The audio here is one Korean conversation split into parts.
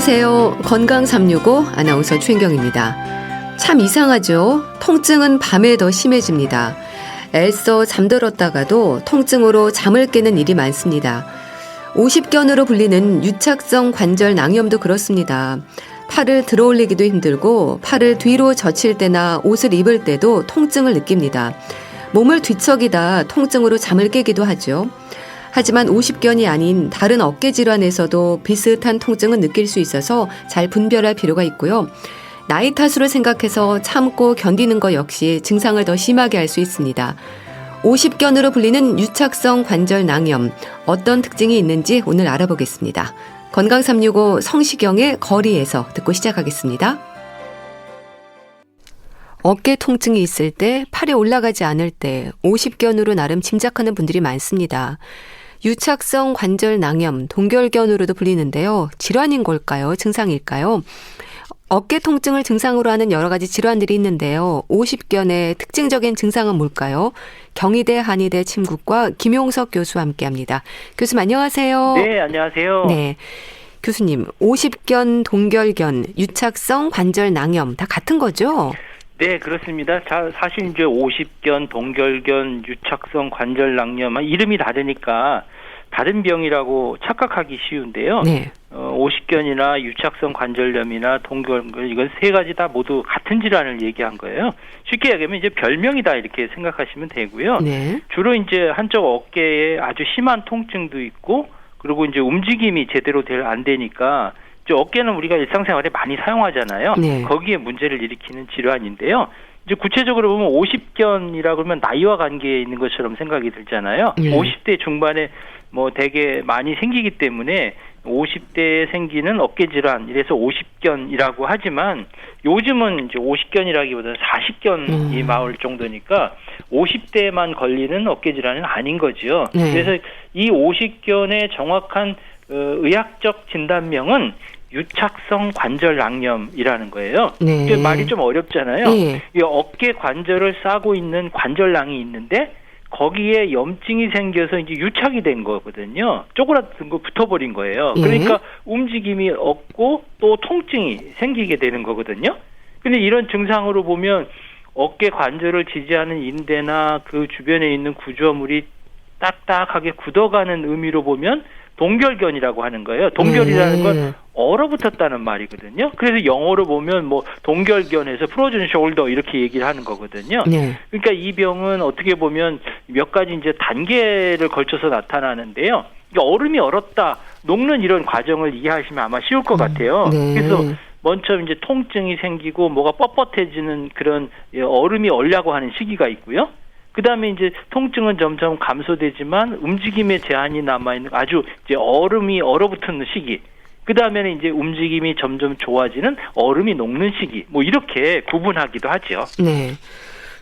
안녕하세요. 건강 365 아나운서 최인경입니다. 참 이상하죠? 통증은 밤에 더 심해집니다. 애써 잠들었다가도 통증으로 잠을 깨는 일이 많습니다. 오십견으로 불리는 유착성 관절 낭염도 그렇습니다. 팔을 들어올리기도 힘들고 팔을 뒤로 젖힐 때나 옷을 입을 때도 통증을 느낍니다. 몸을 뒤척이다 통증으로 잠을 깨기도 하죠. 하지만 오십견이 아닌 다른 어깨 질환에서도 비슷한 통증은 느낄 수 있어서 잘 분별할 필요가 있고요. 나이 탓으로 생각해서 참고 견디는 것 역시 증상을 더 심하게 할 수 있습니다. 오십견으로 불리는 유착성 관절 낭염, 어떤 특징이 있는지 오늘 알아보겠습니다. 건강 365 성시경의 거리에서 듣고 시작하겠습니다. 어깨 통증이 있을 때, 팔이 올라가지 않을 때 오십견으로 나름 짐작하는 분들이 많습니다. 유착성 관절 낭염, 동결견으로도 불리는데요. 질환인 걸까요? 증상일까요? 어깨 통증을 증상으로 하는 여러 가지 질환들이 있는데요. 오십견의 특징적인 증상은 뭘까요? 경희대 한의대 침구과 김용석 교수와 함께합니다. 교수님 안녕하세요. 네, 안녕하세요. 네, 교수님 오십견, 동결견, 유착성 관절 낭염 다 같은 거죠? 네, 그렇습니다. 사실 이제 오십견, 동결견, 유착성 관절 낭염 이름이 다르니까 다른 병이라고 착각하기 쉬운데요. 네. 오십견이나 유착성 관절염이나 동결견 이건 세 가지 다 모두 같은 질환을 얘기한 거예요. 쉽게 얘기하면 이제 별명이다 이렇게 생각하시면 되고요. 네. 주로 이제 한쪽 어깨에 아주 심한 통증도 있고 그리고 이제 움직임이 제대로 안 되니까 어깨는 우리가 일상생활에 많이 사용하잖아요. 네. 거기에 문제를 일으키는 질환인데요. 이제 구체적으로 보면 오십견이라 그러면 나이와 관계에 있는 것처럼 생각이 들잖아요. 네. 50대 중반에 되게 많이 생기기 때문에 50대에 생기는 어깨 질환 이래서 오십견이라고 하지만 요즘은 이제 오십견이라기보다는 40견이 나올 정도니까 50대만 걸리는 어깨 질환은 아닌 거죠. 네. 그래서 이 오십견의 정확한 의학적 진단명은 유착성 관절 낭염이라는 거예요. 네. 이게 말이 좀 어렵잖아요. 네. 이 어깨 관절을 싸고 있는 관절낭이 있는데 거기에 염증이 생겨서 이제 유착이 된 거거든요. 쪼그라든 거 붙어버린 거예요. 네. 그러니까 움직임이 없고 또 통증이 생기게 되는 거거든요. 근데 이런 증상으로 보면 어깨 관절을 지지하는 인대나 그 주변에 있는 구조물이 딱딱하게 굳어가는 의미로 보면 동결견이라고 하는 거예요. 동결이라는 건 얼어붙었다는 말이거든요. 그래서 영어로 보면 동결견에서 프로즌 숄더 이렇게 얘기를 하는 거거든요. 네. 그러니까 이 병은 어떻게 보면 몇 가지 이제 단계를 걸쳐서 나타나는데요. 그러니까 얼음이 얼었다, 녹는 이런 과정을 이해하시면 아마 쉬울 것 같아요. 네. 그래서 먼저 이제 통증이 생기고 뭐가 뻣뻣해지는 그런 얼음이 얼려고 하는 시기가 있고요. 그 다음에 이제 통증은 점점 감소되지만 움직임에 제한이 남아있는 아주 이제 얼음이 얼어붙는 시기. 그 다음에는 이제 움직임이 점점 좋아지는 얼음이 녹는 시기. 이렇게 구분하기도 하죠. 네.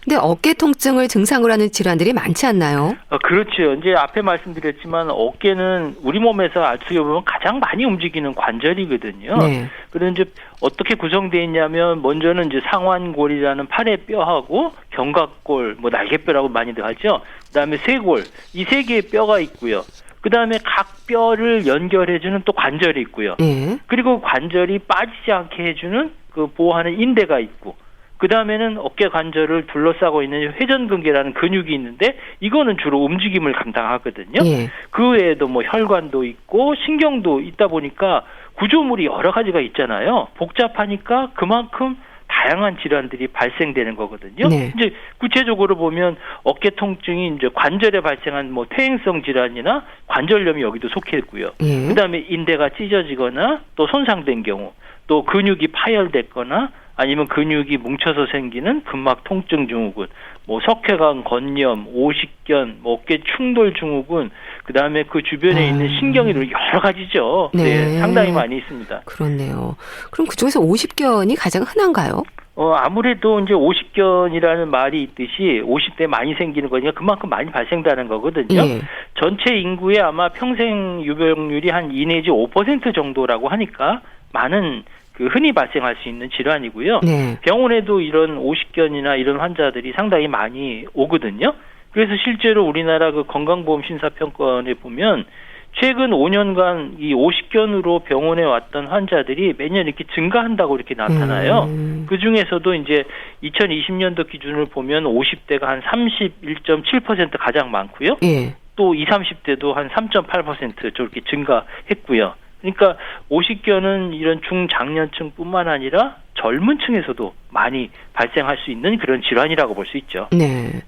근데 어깨 통증을 증상으로 하는 질환들이 많지 않나요? 그렇죠. 이제 앞에 말씀드렸지만 어깨는 우리 몸에서 어떻게 보면 가장 많이 움직이는 관절이거든요. 네. 그런데 이제 어떻게 구성되어 있냐면 먼저는 이제 상완골이라는 팔의 뼈하고 견갑골, 날개뼈라고 많이들 하죠. 그다음에 쇄골, 이 세 개의 뼈가 있고요. 그다음에 각 뼈를 연결해주는 또 관절이 있고요. 네. 그리고 관절이 빠지지 않게 해주는 그 보호하는 인대가 있고. 그 다음에는 어깨 관절을 둘러싸고 있는 회전근개라는 근육이 있는데 이거는 주로 움직임을 감당하거든요. 예. 그 외에도 혈관도 있고 신경도 있다 보니까 구조물이 여러 가지가 있잖아요. 복잡하니까 그만큼 다양한 질환들이 발생되는 거거든요. 네. 이제 구체적으로 보면 어깨 통증이 이제 관절에 발생한 퇴행성 질환이나 관절염이 여기도 속해 있고요. 예. 그다음에 인대가 찢어지거나 또 손상된 경우, 또 근육이 파열됐거나 아니면 근육이 뭉쳐서 생기는 근막 통증 증후군, 석회관 건염, 오십견, 어깨 충돌 증후군, 그 다음에 그 주변에 있는 신경이로 여러 가지죠. 네. 네, 상당히 많이 있습니다. 그렇네요. 그럼 그중에서 오십견이 가장 흔한가요? 아무래도 이제 오십견이라는 말이 있듯이 50대 많이 생기는 거니까 그만큼 많이 발생되는 거거든요. 예. 전체 인구의 아마 평생 유병률이 한 2 내지 5% 정도라고 하니까 많은 흔히 발생할 수 있는 질환이고요. 네. 병원에도 이런 오십견이나 이런 환자들이 상당히 많이 오거든요. 그래서 실제로 우리나라 건강보험 심사평가원에 보면 최근 5년간 이 50견으로 병원에 왔던 환자들이 매년 이렇게 증가한다고 이렇게 나타나요. 그 중에서도 이제 2020년도 기준을 보면 50대가 한 31.7% 가장 많고요. 예. 또 20, 30대도 한 3.8% 저렇게 증가했고요. 그러니까 50견은 이런 중장년층뿐만 아니라 젊은 층에서도 많이 발생할 수 있는 그런 질환이라고 볼 수 있죠. 네.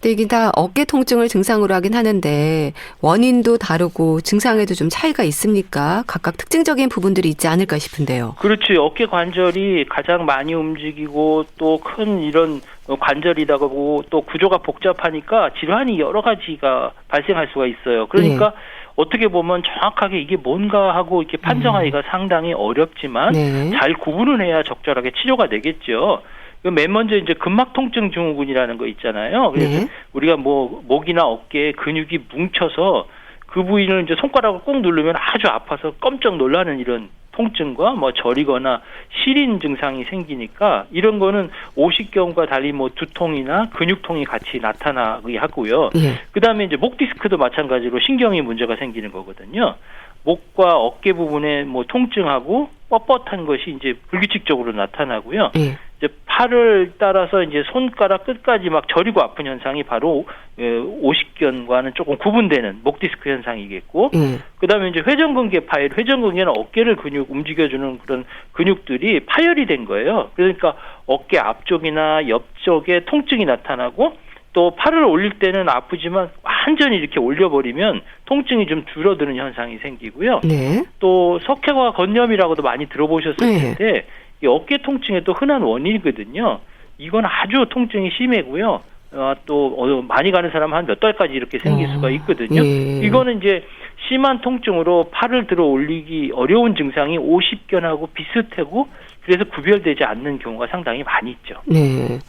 근데 이게 다 어깨 통증을 증상으로 하긴 하는데 원인도 다르고 증상에도 좀 차이가 있습니까? 각각 특징적인 부분들이 있지 않을까 싶은데요. 그렇지. 어깨 관절이 가장 많이 움직이고 또 큰 이런 관절이다 보고 또 구조가 복잡하니까 질환이 여러 가지가 발생할 수가 있어요. 그러니까 어떻게 보면 정확하게 이게 뭔가 하고 이렇게 판정하기가 상당히 어렵지만 네. 잘 구분을 해야 적절하게 치료가 되겠죠. 맨 먼저 이제 근막 통증 증후군이라는 거 있잖아요. 그래서 네. 우리가 뭐 목이나 어깨에 근육이 뭉쳐서 그 부위를 이제 손가락을 꾹 누르면 아주 아파서 깜짝 놀라는 이런 통증과 뭐 저리거나 시린 증상이 생기니까 이런 거는 오십견과 달리 뭐 두통이나 근육통이 같이 나타나게 하고요. 예. 그다음에 이제 목 디스크도 마찬가지로 신경이 문제가 생기는 거거든요. 목과 어깨 부분에 뭐 통증하고 뻣뻣한 것이 이제 불규칙적으로 나타나고요. 예. 이제 팔을 따라서 이제 손가락 끝까지 막 저리고 아픈 현상이 바로 오십견과는 조금 구분되는 목 디스크 현상이겠고, 그다음에 이제 회전근개 파열, 회전근개는 어깨를 움직여주는 그런 근육들이 파열이 된 거예요. 그러니까 어깨 앞쪽이나 옆쪽에 통증이 나타나고 또 팔을 올릴 때는 아프지만 완전히 이렇게 올려버리면 통증이 좀 줄어드는 현상이 생기고요. 네. 또 석회화 건염이라고도 많이 들어보셨을 텐데 이 어깨 통증의 또 흔한 원인이거든요. 이건 아주 통증이 심하고요. 또 많이 가는 사람 한 몇 달까지 이렇게 생길 수가 있거든요. 예. 이거는 이제 심한 통증으로 팔을 들어 올리기 어려운 증상이 오십견하고 비슷하고 그래서 구별되지 않는 경우가 상당히 많이 있죠. 네.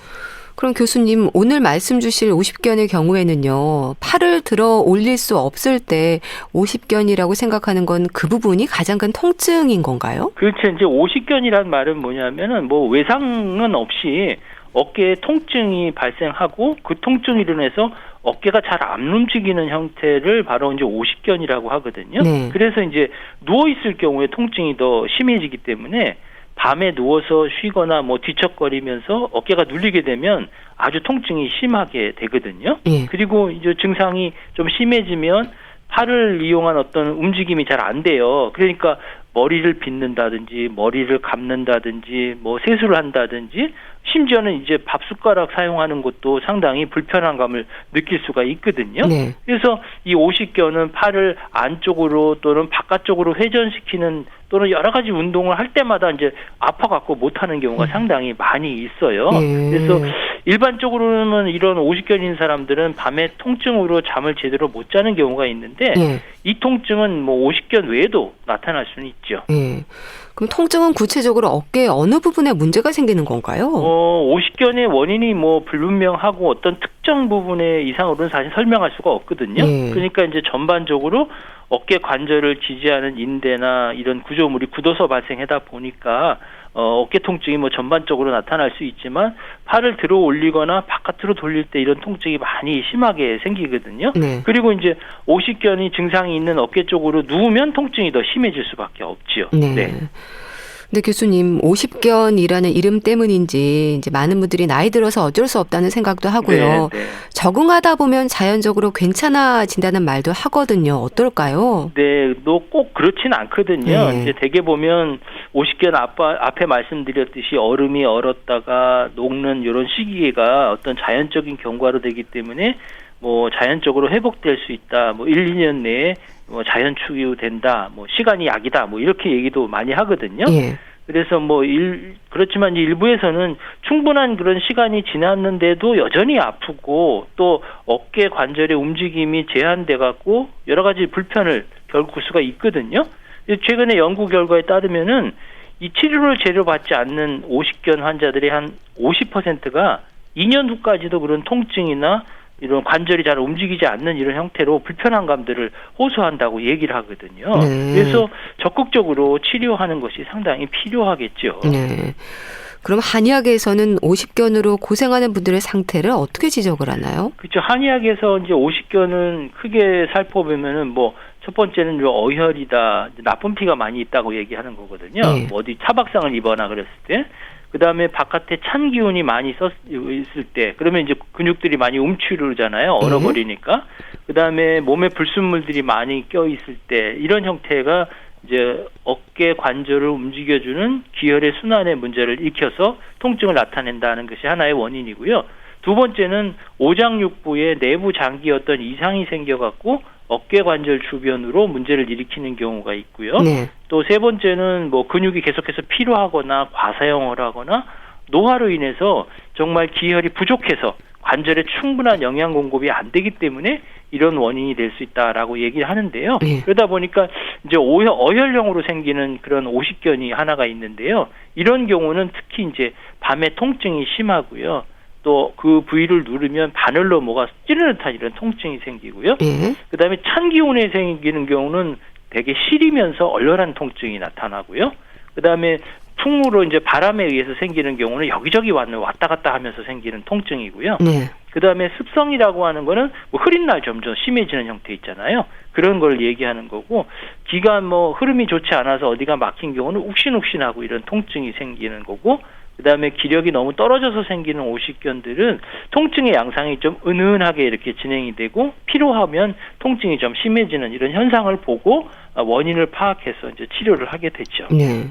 그럼 교수님 오늘 말씀 주실 오십견의 경우에는요. 팔을 들어 올릴 수 없을 때 오십견이라고 생각하는 건 그 부분이 가장 큰 통증인 건가요? 그렇죠. 이제 오십견이란 말은 뭐냐면은 뭐 외상은 없이 어깨에 통증이 발생하고 그 통증으로 인해서 어깨가 잘 안 움직이는 형태를 바로 이제 오십견이라고 하거든요. 네. 그래서 이제 누워 있을 경우에 통증이 더 심해지기 때문에 밤에 누워서 쉬거나 뭐 뒤척거리면서 어깨가 눌리게 되면 아주 통증이 심하게 되거든요. 예. 그리고 이제 증상이 좀 심해지면 팔을 이용한 어떤 움직임이 잘 안 돼요. 그러니까 머리를 빗는다든지 머리를 감는다든지 뭐 세수를 한다든지 심지어는 이제 밥 숟가락 사용하는 것도 상당히 불편한 감을 느낄 수가 있거든요. 네. 그래서 이 오십견은 팔을 안쪽으로 또는 바깥쪽으로 회전시키는 또는 여러 가지 운동을 할 때마다 이제 아파갖고 못하는 경우가 상당히 많이 있어요. 그래서 일반적으로는 이런 오십견인 사람들은 밤에 통증으로 잠을 제대로 못 자는 경우가 있는데 이 통증은 뭐 오십견 외에도 나타날 수는 있죠. 그럼 통증은 구체적으로 어깨의 어느 부분에 문제가 생기는 건가요? 오십견의 원인이 뭐 불분명하고 어떤 특정 부분의 이상으로는 사실 설명할 수가 없거든요. 그러니까 이제 전반적으로 어깨 관절을 지지하는 인대나 이런 구조물이 굳어서 발생하다 보니까 어깨 통증이 뭐 전반적으로 나타날 수 있지만 팔을 들어 올리거나 바깥으로 돌릴 때 이런 통증이 많이 심하게 생기거든요. 그리고 이제 오십견이 증상이 있는 어깨 쪽으로 누우면 통증이 더 심해질 수밖에 없지요. 네. 근데 교수님, 오십견이라는 이름 때문인지 이제 많은 분들이 나이 들어서 어쩔 수 없다는 생각도 하고요. 적응하다 보면 자연적으로 괜찮아진다는 말도 하거든요. 어떨까요? 네, 꼭 그렇진 않거든요. 이제 대개 보면 오십견 앞에 말씀드렸듯이 얼음이 얼었다가 녹는 이런 시기가 어떤 자연적인 경과로 되기 때문에 뭐 자연적으로 회복될 수 있다. 뭐 1, 2년 내에 뭐 자연 치유된다. 뭐 시간이 약이다. 뭐 이렇게 얘기도 많이 하거든요. 그래서 뭐 그렇지만 일부에서는 충분한 그런 시간이 지났는데도 여전히 아프고 또 어깨 관절의 움직임이 제한돼 갖고 여러 가지 불편을 겪을 수가 있거든요. 최근에 연구 결과에 따르면은 이 치료를 제대로 받지 않는 오십견 환자들의 한 50%가 2년 후까지도 그런 통증이나 이런 관절이 잘 움직이지 않는 이런 형태로 불편한 감들을 호소한다고 얘기를 하거든요. 그래서 적극적으로 치료하는 것이 상당히 필요하겠죠. 그럼 한의학에서는 오십견으로 고생하는 분들의 상태를 어떻게 지적을 하나요? 그렇죠. 한의학에서 이제 오십견은 크게 살펴보면은 뭐 첫 첫 번째는 어혈이다, 나쁜 피가 많이 있다고 얘기하는 거거든요. 네. 뭐 어디 차박상을 입거나 그랬을 때. 그 다음에 바깥에 찬 기운이 많이 있을 때, 그러면 이제 근육들이 많이 움츠르잖아요. 얼어버리니까. 그 다음에 몸에 불순물들이 많이 껴 있을 때, 이런 형태가 이제 어깨 관절을 움직여주는 기혈의 순환의 문제를 일으켜서 통증을 나타낸다는 것이 하나의 원인이고요. 두 번째는 오장육부의 내부 장기에 어떤 이상이 생겨갖고 어깨 관절 주변으로 문제를 일으키는 경우가 있고요. 네. 또 세 번째는 뭐 근육이 계속해서 피로하거나 과사용을 하거나 노화로 인해서 정말 기혈이 부족해서 관절에 충분한 영양 공급이 안 되기 때문에 이런 원인이 될 수 있다라고 얘기를 하는데요. 네. 그러다 보니까 이제 어혈형으로 생기는 그런 오십견이 하나가 있는데요. 이런 경우는 특히 이제 밤에 통증이 심하고요. 또 그 부위를 누르면 바늘로 뭐가 찌르는 듯한 이런 통증이 생기고요. 예. 그다음에 찬 기운에 생기는 경우는 되게 시리면서 얼얼한 통증이 나타나고요. 그다음에 풍으로 이제 바람에 의해서 생기는 경우는 여기저기 왔다 갔다 하면서 생기는 통증이고요. 네. 그다음에 습성이라고 하는 거는 뭐 흐린 날 점점 심해지는 형태 있잖아요. 그런 걸 얘기하는 거고, 기가 뭐 흐름이 좋지 않아서 어디가 막힌 경우는 욱신욱신하고 이런 통증이 생기는 거고, 그다음에 기력이 너무 떨어져서 생기는 오십견들은 통증의 양상이 좀 은은하게 이렇게 진행이 되고 피로하면 통증이 좀 심해지는 이런 현상을 보고 원인을 파악해서 이제 치료를 하게 되죠. 네.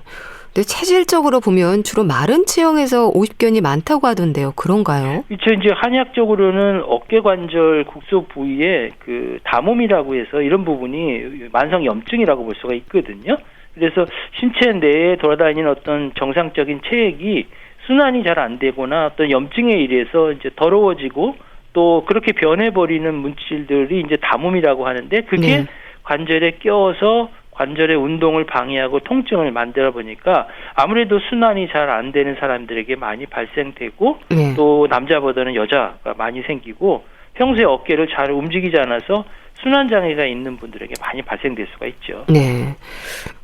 근데 체질적으로 보면 주로 마른 체형에서 오십견이 많다고 하던데요. 그런가요? 이제 한의학적으로는 어깨 관절 국소 부위에 그 다몸이라고 해서 이런 부분이 만성 염증이라고 볼 수가 있거든요. 그래서 신체 내에 돌아다니는 어떤 정상적인 체액이 순환이 잘 안 되거나 어떤 염증에 의해서 이제 더러워지고 또 그렇게 변해버리는 물질들이 이제 다몸이라고 하는데, 그게 네. 관절에 껴서 관절의 운동을 방해하고 통증을 만들어 보니까 아무래도 순환이 잘 안 되는 사람들에게 많이 발생되고, 네. 또 남자보다는 여자가 많이 생기고, 평소에 어깨를 잘 움직이지 않아서 순환장애가 있는 분들에게 많이 발생될 수가 있죠. 네.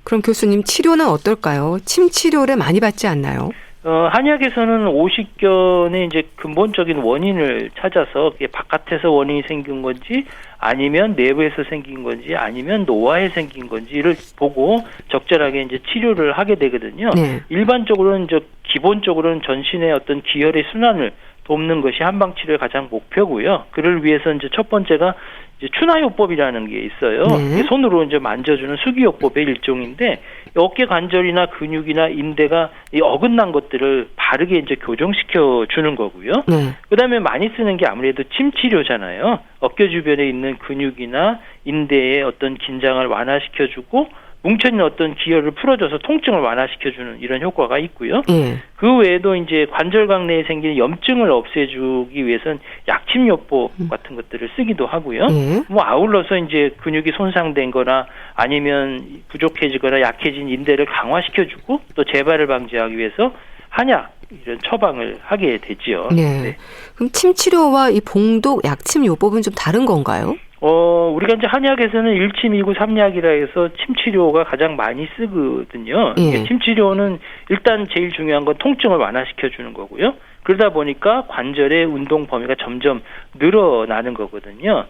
그럼 교수님, 치료는 어떨까요? 침 치료를 많이 받지 않나요? 한의학에서는 오십견의 이제 근본적인 원인을 찾아서 그게 바깥에서 원인이 생긴 건지 아니면 내부에서 생긴 건지 아니면 노화에 생긴 건지를 보고 적절하게 이제 치료를 하게 되거든요. 네. 일반적으로는 이제 기본적으로는 전신의 어떤 기혈의 순환을 돕는 것이 한방치료의 가장 목표고요. 그를 위해서 이제 첫 번째가 이제 추나요법이라는 게 있어요. 네. 손으로 이제 만져주는 수기요법의 일종인데, 어깨 관절이나 근육이나 인대가 이 어긋난 것들을 바르게 이제 교정시켜 주는 거고요. 네. 그다음에 많이 쓰는 게 아무래도 침 치료잖아요. 어깨 주변에 있는 근육이나 인대의 어떤 긴장을 완화시켜 주고 뭉쳐있는 어떤 기혈을 풀어줘서 통증을 완화시켜주는 이런 효과가 있고요. 예. 그 외에도 이제 관절각 내에 생기는 염증을 없애주기 위해서는 약침요법 같은 것들을 쓰기도 하고요. 예. 뭐 아울러서 이제 근육이 손상된 거나 아니면 부족해지거나 약해진 인대를 강화시켜주고 또 재발을 방지하기 위해서 한약 이런 처방을 하게 되지요. 네. 네. 그럼 침 치료와 이 봉독, 약침 요법은 좀 다른 건가요? 우리가 이제 한의학에서는 일침, 이구, 삼약이라 해서 침치료가 가장 많이 쓰거든요. 예. 침치료는 일단 제일 중요한 건 통증을 완화시켜 주는 거고요. 그러다 보니까 관절의 운동 범위가 점점 늘어나는 거거든요.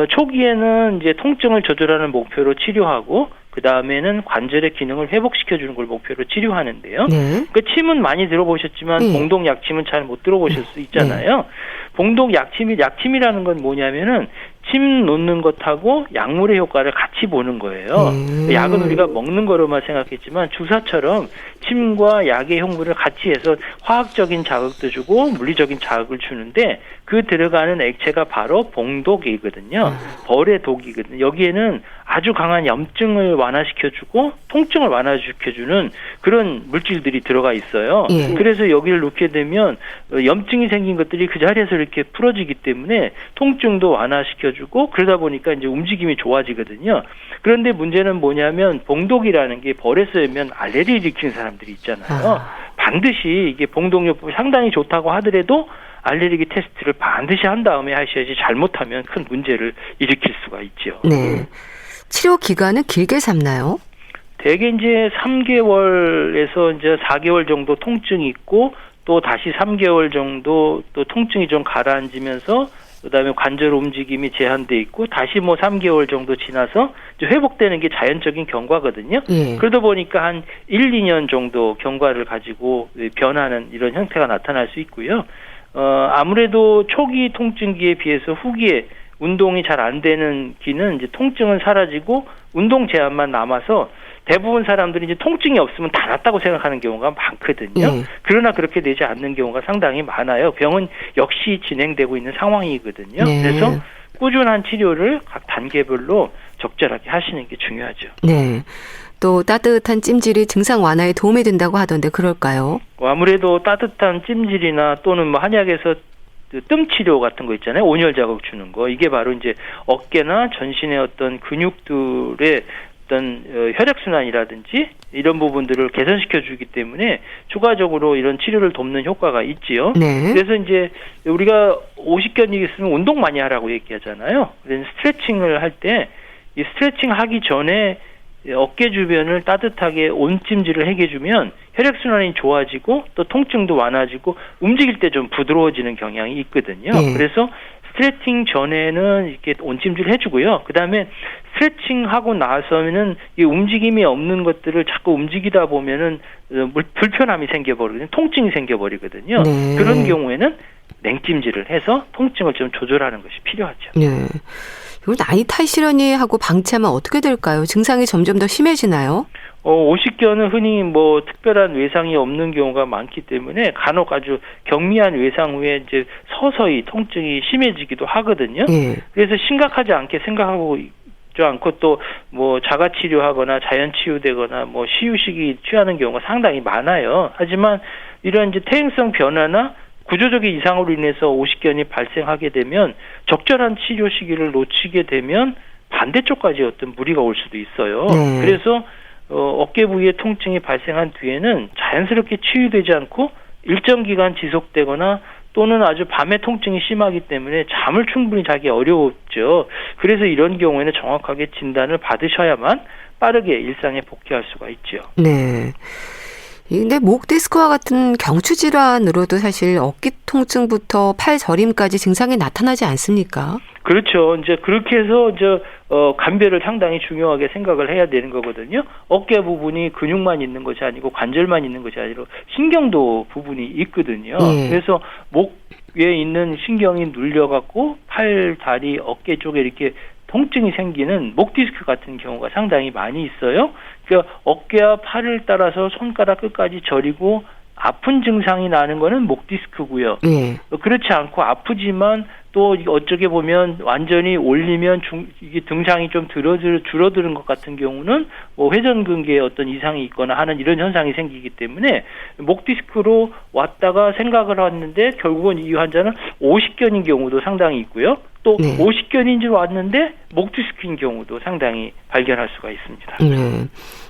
초기에는 이제 통증을 조절하는 목표로 치료하고, 그 다음에는 관절의 기능을 회복시켜 주는 걸 목표로 치료하는데요. 네. 그 침은 많이 들어보셨지만 봉독 약침은 잘 못 들어보실 수 있잖아요. 봉독 약침이라는 건 뭐냐면은 침 놓는 것하고 약물의 효과를 같이 보는 거예요. 약은 우리가 먹는 거로만 생각했지만 주사처럼 침과 약의 효능을 같이 해서 화학적인 자극도 주고 물리적인 자극을 주는데, 그 들어가는 액체가 바로 봉독이거든요. 벌의 독이거든요. 여기에는 아주 강한 염증을 완화시켜주고 통증을 완화시켜주는 그런 물질들이 들어가 있어요. 예. 그래서 여기를 놓게 되면 염증이 생긴 것들이 그 자리에서 이렇게 풀어지기 때문에 통증도 완화시켜주고, 그러다 보니까 이제 움직임이 좋아지거든요. 그런데 문제는 뭐냐면 봉독이라는 게 벌에 쏘면 알레르기 일으키는 사람들이 있잖아요. 반드시 이게 봉독요법이 상당히 좋다고 하더라도 알레르기 테스트를 반드시 한 다음에 하셔야지, 잘못하면 큰 문제를 일으킬 수가 있죠. 네. 치료 기간은 길게 잡나요? 대개 이제 3개월에서 이제 4개월 정도 통증이 있고, 또 다시 3개월 정도 또 통증이 좀 가라앉으면서 그다음에 관절 움직임이 제한돼 있고 다시 뭐 3개월 정도 지나서 이제 회복되는 게 자연적인 경과거든요. 예. 그러다 보니까 한 1, 2년 정도 경과를 가지고 변하는 이런 형태가 나타날 수 있고요. 아무래도 초기 통증기에 비해서 후기에 운동이 잘 안 되는 기는 이제 통증은 사라지고 운동 제한만 남아서 대부분 사람들이 이제 통증이 없으면 다 낫다고 생각하는 경우가 많거든요. 그러나 그렇게 되지 않는 경우가 상당히 많아요. 병은 역시 진행되고 있는 상황이거든요. 네. 그래서 꾸준한 치료를 각 단계별로 적절하게 하시는 게 중요하죠. 네. 또 따뜻한 찜질이 증상 완화에 도움이 된다고 하던데 그럴까요? 아무래도 따뜻한 찜질이나 또는 뭐 한약에서 뜸 치료 같은 거 있잖아요. 온열 자극 주는 거. 이게 바로 이제 어깨나 전신의 어떤 근육들의 어떤 혈액순환이라든지 이런 부분들을 개선시켜 주기 때문에 추가적으로 이런 치료를 돕는 효과가 있지요. 네. 그래서 이제 우리가 오십견이 있으면 운동 많이 하라고 얘기하잖아요. 그래서 스트레칭을 할 때 이 스트레칭 하기 전에 어깨 주변을 따뜻하게 온찜질을 해주면 혈액순환이 좋아지고 또 통증도 완화지고 움직일 때 좀 부드러워지는 경향이 있거든요. 그래서 스트레칭 전에는 이렇게 온찜질을 해주고요. 그 다음에 스트레칭 하고 나서는 이 움직임이 없는 것들을 자꾸 움직이다 보면은 불편함이 생겨버리거든요. 통증이 생겨버리거든요. 네. 그런 경우에는 냉찜질을 해서 통증을 좀 조절하는 것이 필요하죠. 네. 이거 나이 탓이려니 하고 방치하면 어떻게 될까요? 증상이 점점 더 심해지나요? 오십견은 흔히 뭐 특별한 외상이 없는 경우가 많기 때문에 간혹 아주 경미한 외상 후에 이제 서서히 통증이 심해지기도 하거든요. 그래서 심각하지 않게 생각하고 있지 않고 또 뭐 자가 치료하거나 자연 치유되거나 뭐 시휴식이 취하는 경우가 상당히 많아요. 하지만 이런 이제 퇴행성 변화나 구조적인 이상으로 인해서 오십견이 발생하게 되면 적절한 치료 시기를 놓치게 되면 반대쪽까지 어떤 무리가 올 수도 있어요. 그래서 어깨 부위에 통증이 발생한 뒤에는 자연스럽게 치유되지 않고 일정 기간 지속되거나 또는 아주 밤에 통증이 심하기 때문에 잠을 충분히 자기 어려웠죠. 그래서 이런 경우에는 정확하게 진단을 받으셔야만 빠르게 일상에 복귀할 수가 있죠. 네. 근데 목 디스크와 같은 경추 질환으로도 사실 어깨 통증부터 팔 저림까지 증상이 나타나지 않습니까? 그렇죠. 이제 그렇게 해서 감별을 상당히 중요하게 생각을 해야 되는 거거든요. 어깨 부분이 근육만 있는 것이 아니고 관절만 있는 것이 아니라 신경도 부분이 있거든요. 그래서 목 위에 있는 신경이 눌려갖고 팔, 다리, 어깨 쪽에 이렇게 통증이 생기는 목 디스크 같은 경우가 상당히 많이 있어요. 그러니까 어깨와 팔을 따라서 손가락 끝까지 저리고 아픈 증상이 나는 거는 목 디스크고요. 그렇지 않고 아프지만 또 어쩌게 보면 완전히 올리면 이게 등상이 좀 줄어드는 것 같은 경우는 뭐 회전근개에 어떤 이상이 있거나 하는 이런 현상이 생기기 때문에 목 디스크로 왔다가 생각을 했는데 결국은 이 환자는 오십견인 경우도 상당히 있고요. 또 오십견인 줄 왔는데 목 디스크인 경우도 상당히 발견할 수가 있습니다.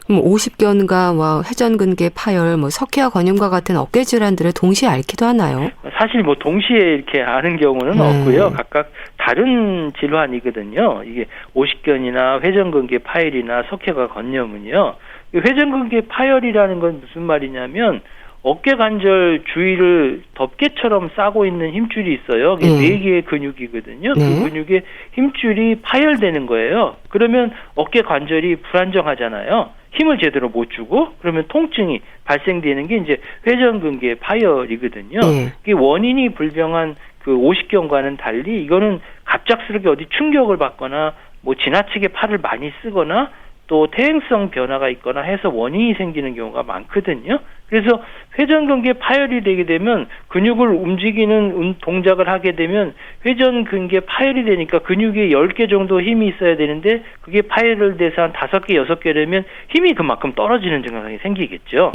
그럼 오십견과 회전근개 파열, 석회화 건염과 같은 어깨 질환들을 동시에 앓기도 하나요? 사실 뭐 동시에 이렇게 아는 경우는 없고요. 각각 다른 질환이거든요. 이게 오십견이나 회전근개 파열이나 석회화 건염은요. 회전근개 파열이라는 건 무슨 말이냐면 어깨 관절 주위를 덮개처럼 싸고 있는 힘줄이 있어요. 그게 4개의 근육이거든요. 그 근육의 힘줄이 파열되는 거예요. 그러면 어깨 관절이 불안정하잖아요. 힘을 제대로 못 주고 그러면 통증이 발생되는 게 이제 회전근개 파열이거든요. 그 원인이 불명한 그 오십견과는 달리 이거는 갑작스럽게 어디 충격을 받거나 뭐 지나치게 팔을 많이 쓰거나 또 퇴행성 변화가 있거나 해서 원인이 생기는 경우가 많거든요. 그래서 회전근개 파열이 되게 되면 근육을 움직이는 동작을 하게 되면 회전근개 파열이 되니까 근육에 10개 정도 힘이 있어야 되는데 그게 파열을 돼서 한 5개, 6개 되면 힘이 그만큼 떨어지는 증상이 생기겠죠.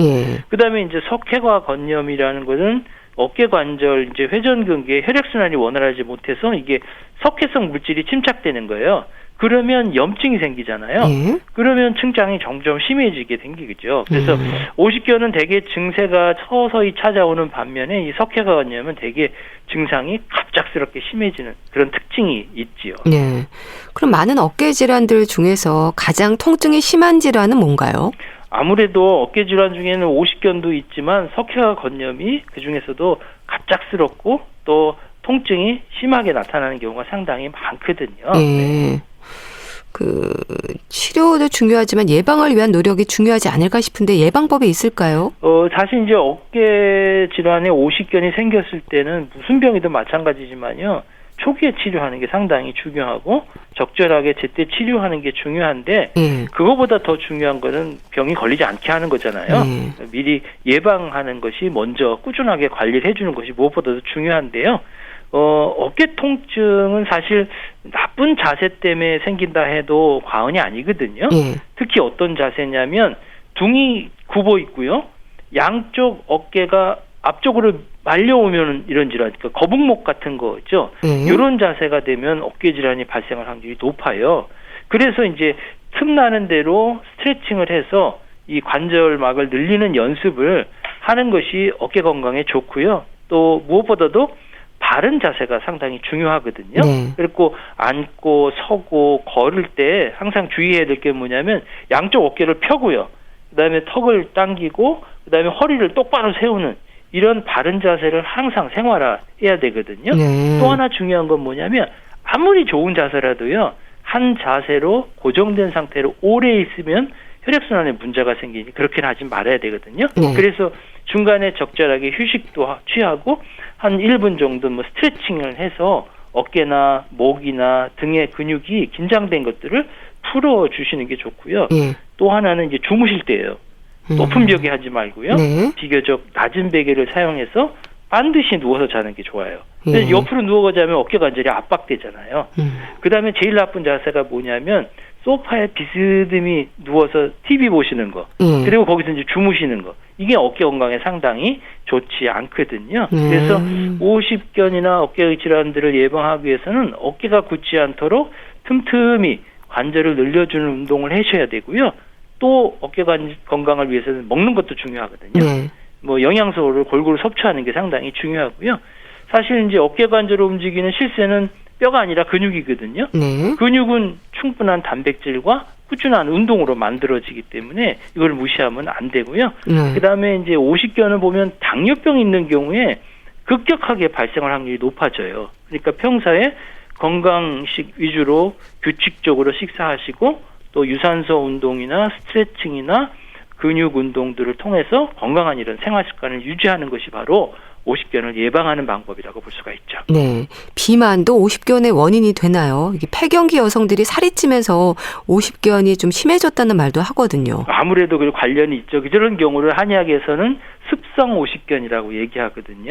그다음에 이제 석회화 건염이라는 것은 어깨 관절 이제 회전근개 혈액순환이 원활하지 못해서 이게 석회성 물질이 침착되는 거예요. 그러면 염증이 생기잖아요. 그러면 증상이 점점 심해지게 생기겠죠. 그래서 오십견은 대개 증세가 서서히 찾아오는 반면에 이 석회화 건염은 대개 증상이 갑작스럽게 심해지는 그런 특징이 있지요. 그럼 많은 어깨 질환들 중에서 가장 통증이 심한 질환은 뭔가요? 아무래도 어깨 질환 중에는 오십견도 있지만 석회화 건염이 그 중에서도 갑작스럽고 또 통증이 심하게 나타나는 경우가 상당히 많거든요. 예. 그 치료도 중요하지만 예방을 위한 노력이 중요하지 않을까 싶은데 예방법이 있을까요? 사실 이제 어깨 질환에 오십견이 생겼을 때는 무슨 병이든 마찬가지지만요. 초기에 치료하는 게 상당히 중요하고 적절하게 제때 치료하는 게 중요한데 예. 그거보다 더 중요한 거는 병이 걸리지 않게 하는 거잖아요. 미리 예방하는 것이 먼저 꾸준하게 관리를 해주는 것이 무엇보다도 중요한데요. 어깨 통증은 사실 나쁜 자세 때문에 생긴다 해도 과언이 아니거든요. 예. 특히 어떤 자세냐면 둥이 굽어 있고요. 양쪽 어깨가 앞쪽으로 말려오면 이런 질환, 그러니까 거북목 같은 거 있죠. 이런 자세가 되면 어깨 질환이 발생할 확률이 높아요. 그래서 이제 틈나는 대로 스트레칭을 해서 이 관절막을 늘리는 연습을 하는 것이 어깨 건강에 좋고요. 또 무엇보다도 바른 자세가 상당히 중요하거든요. 그리고 앉고 서고 걸을 때 항상 주의해야 될 게 뭐냐면 양쪽 어깨를 펴고요. 그다음에 턱을 당기고 그다음에 허리를 똑바로 세우는 이런 바른 자세를 항상 생활화해야 되거든요. 또 하나 중요한 건 뭐냐면 아무리 좋은 자세라도요. 한 자세로 고정된 상태로 오래 있으면 혈액순환에 문제가 생기니 그렇게는 하지 말아야 되거든요. 그래서 중간에 적절하게 휴식도 취하고 한 1분 정도 뭐 스트레칭을 해서 어깨나 목이나 등의 근육이 긴장된 것들을 풀어주시는 게 좋고요. 또 하나는 이제 주무실 때예요. 높은 벽에 하지 말고요. 비교적 낮은 베개를 사용해서 반드시 누워서 자는 게 좋아요. 근데 옆으로 누워 자면 어깨 관절이 압박되잖아요. 그다음에 제일 나쁜 자세가 뭐냐면 소파에 비스듬히 누워서 TV 보시는 거. 그리고 거기서 이제 주무시는 거. 이게 어깨 건강에 상당히 좋지 않거든요. 그래서 오십견이나 어깨 질환들을 예방하기 위해서는 어깨가 굳지 않도록 틈틈이 관절을 늘려주는 운동을 하셔야 되고요. 또 어깨 건강을 위해서는 먹는 것도 중요하거든요. 뭐 영양소를 골고루 섭취하는 게 상당히 중요하고요. 사실 이제 어깨 관절을 움직이는 실세는 뼈가 아니라 근육이거든요. 근육은 충분한 단백질과 꾸준한 운동으로 만들어지기 때문에 이걸 무시하면 안 되고요. 그다음에 이제 오십견을 보면 당뇨병이 있는 경우에 급격하게 발생할 확률이 높아져요. 그러니까 평소에 건강식 위주로 규칙적으로 식사하시고 또 유산소 운동이나 스트레칭이나 근육 운동들을 통해서 건강한 이런 생활 습관을 유지하는 것이 바로 오십견을 예방하는 방법이라고 볼 수가 있죠. 네, 비만도 오십견의 원인이 되나요? 이게 폐경기 여성들이 살이 찌면서 오십견이 좀 심해졌다는 말도 하거든요. 아무래도 그 관련이 있죠. 이런 경우를 한의학에서는 습성 오십견이라고 얘기하거든요.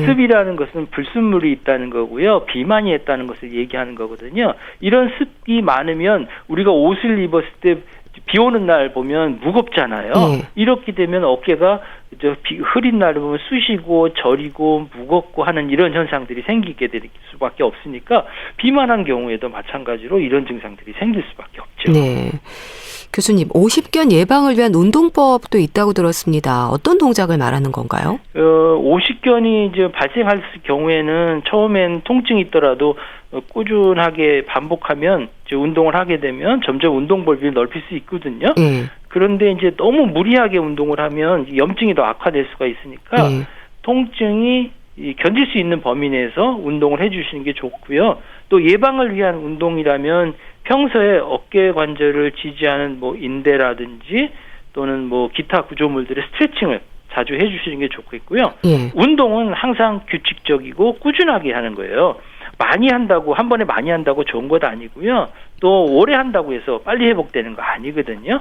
습이라는 것은 불순물이 있다는 거고요. 비만이 있다는 것을 얘기하는 거거든요. 이런 습이 많으면 우리가 옷을 입었을 때 비 오는 날 보면 무겁잖아요. 이렇게 되면 어깨가 흐린 날 보면 쑤시고 저리고 무겁고 하는 이런 현상들이 생기게 될 수밖에 없으니까 비만한 경우에도 마찬가지로 이런 증상들이 생길 수밖에 없죠. 네. 교수님, 오십견 예방을 위한 운동법도 있다고 들었습니다. 어떤 동작을 말하는 건가요? 오십견이 이제 발생할 경우에는 처음엔 통증이 있더라도 꾸준하게 반복하면 이제 운동을 하게 되면 점점 운동 범위를 넓힐 수 있거든요. 그런데 이제 너무 무리하게 운동을 하면 염증이 더 악화될 수가 있으니까 통증이 견딜 수 있는 범위 내에서 운동을 해주시는 게 좋고요. 또 예방을 위한 운동이라면 평소에 어깨 관절을 지지하는 뭐 인대라든지 또는 뭐 기타 구조물들의 스트레칭을 자주 해주시는 게 좋겠고요. 운동은 항상 규칙적이고 꾸준하게 하는 거예요. 많이 한다고 한 번에 많이 한다고 좋은 것 아니고요. 또 오래 한다고 해서 빨리 회복되는 거 아니거든요.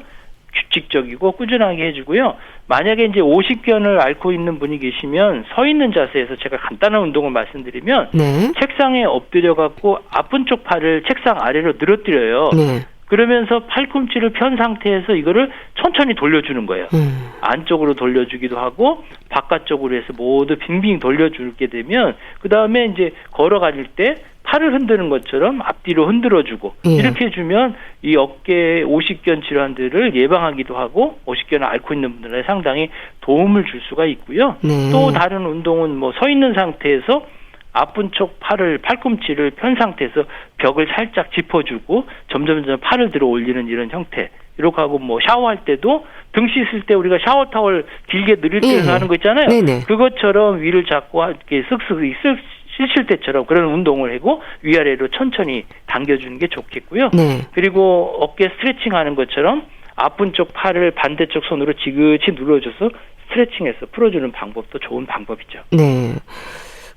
규칙적이고 꾸준하게 해주고요. 만약에 이제 오십견을 앓고 있는 분이 계시면 서 있는 자세에서 제가 간단한 운동을 말씀드리면 책상에 엎드려 갖고 아픈 쪽 팔을 책상 아래로 늘어뜨려요. 그러면서 팔꿈치를 편 상태에서 이거를 천천히 돌려주는 거예요. 안쪽으로 돌려주기도 하고 바깥쪽으로 해서 모두 빙빙 돌려주게 되면 그 다음에 이제 걸어갈 때 팔을 흔드는 것처럼 앞뒤로 흔들어주고 이렇게 해주면 이 어깨 오십견 질환들을 예방하기도 하고 오십견을 앓고 있는 분들에 상당히 도움을 줄 수가 있고요. 또 다른 운동은 뭐 서 있는 상태에서 아픈 쪽 팔꿈치를 편 상태에서 벽을 살짝 짚어주고 점점 팔을 들어 올리는 이런 형태. 이렇게 하고 뭐 샤워할 때도 등 씻을 때 우리가 샤워 타월 길게 늘릴 때 하는 거 있잖아요. 그것처럼 위를 잡고 이렇게 쓱쓱 쉬실 때처럼 그런 운동을 하고 위아래로 천천히 당겨주는 게 좋겠고요. 네. 그리고 어깨 스트레칭하는 것처럼 아픈 쪽 팔을 반대쪽 손으로 지그치 눌러줘서 스트레칭해서 풀어주는 방법도 좋은 방법이죠. 네.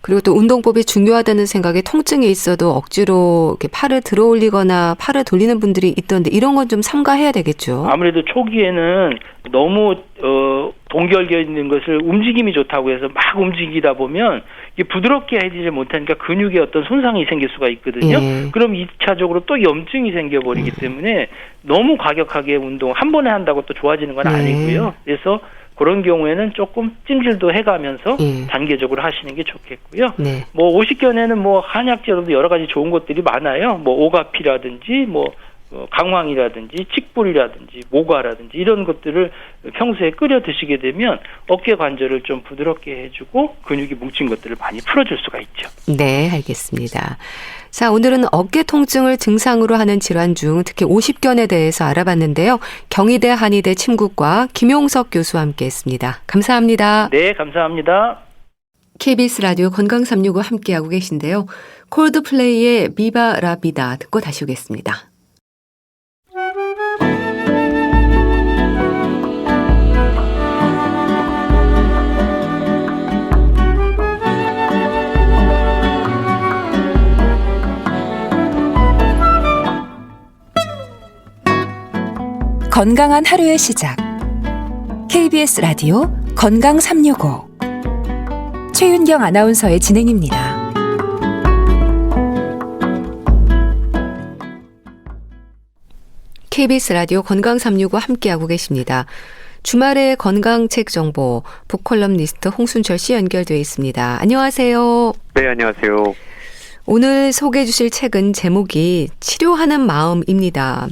그리고 또 운동법이 중요하다는 생각에 통증이 있어도 억지로 이렇게 팔을 들어 올리거나 팔을 돌리는 분들이 있던데 이런 건 좀 삼가해야 되겠죠. 아무래도 초기에는 너무 동결되어 있는 것을 움직임이 좋다고 해서 막 움직이다 보면 이게 부드럽게 해지지 못하니까 근육에 어떤 손상이 생길 수가 있거든요. 예. 그럼 2차적으로 또 염증이 생겨버리기 때문에 너무 과격하게 운동 한 번에 한다고 또 좋아지는 건 네. 아니고요. 그래서 그런 경우에는 조금 찜질도 해가면서 예. 단계적으로 하시는 게 좋겠고요. 네. 뭐 오십견에는 뭐 한약재로도 여러 가지 좋은 것들이 많아요. 뭐 오가피라든지 뭐 강황이라든지 칡불이라든지 모과라든지 이런 것들을 평소에 끓여 드시게 되면 어깨 관절을 좀 부드럽게 해주고 근육이 뭉친 것들을 많이 풀어줄 수가 있죠. 네, 알겠습니다. 자, 오늘은 어깨 통증을 증상으로 하는 질환 중 특히 오십견에 대해서 알아봤는데요. 경희대 한의대 침구과 김용석 교수와 함께했습니다. 감사합니다. 네, 감사합니다. KBS 라디오 건강365 함께하고 계신데요. 콜드플레이의 비바 라비다 듣고 다시 오겠습니다. 건강한 하루의 시작. KBS 라디오 건강365 최윤경 아나운서의 진행입니다. KBS 라디오 건강365 함께하고 계십니다. 주말의 건강책 정보 북컬럼니스트 홍순철 씨 연결되어 있습니다. 안녕하세요. 네, 안녕하세요. 오늘 소개해 주실 책은 제목이 치료하는 마음입니다.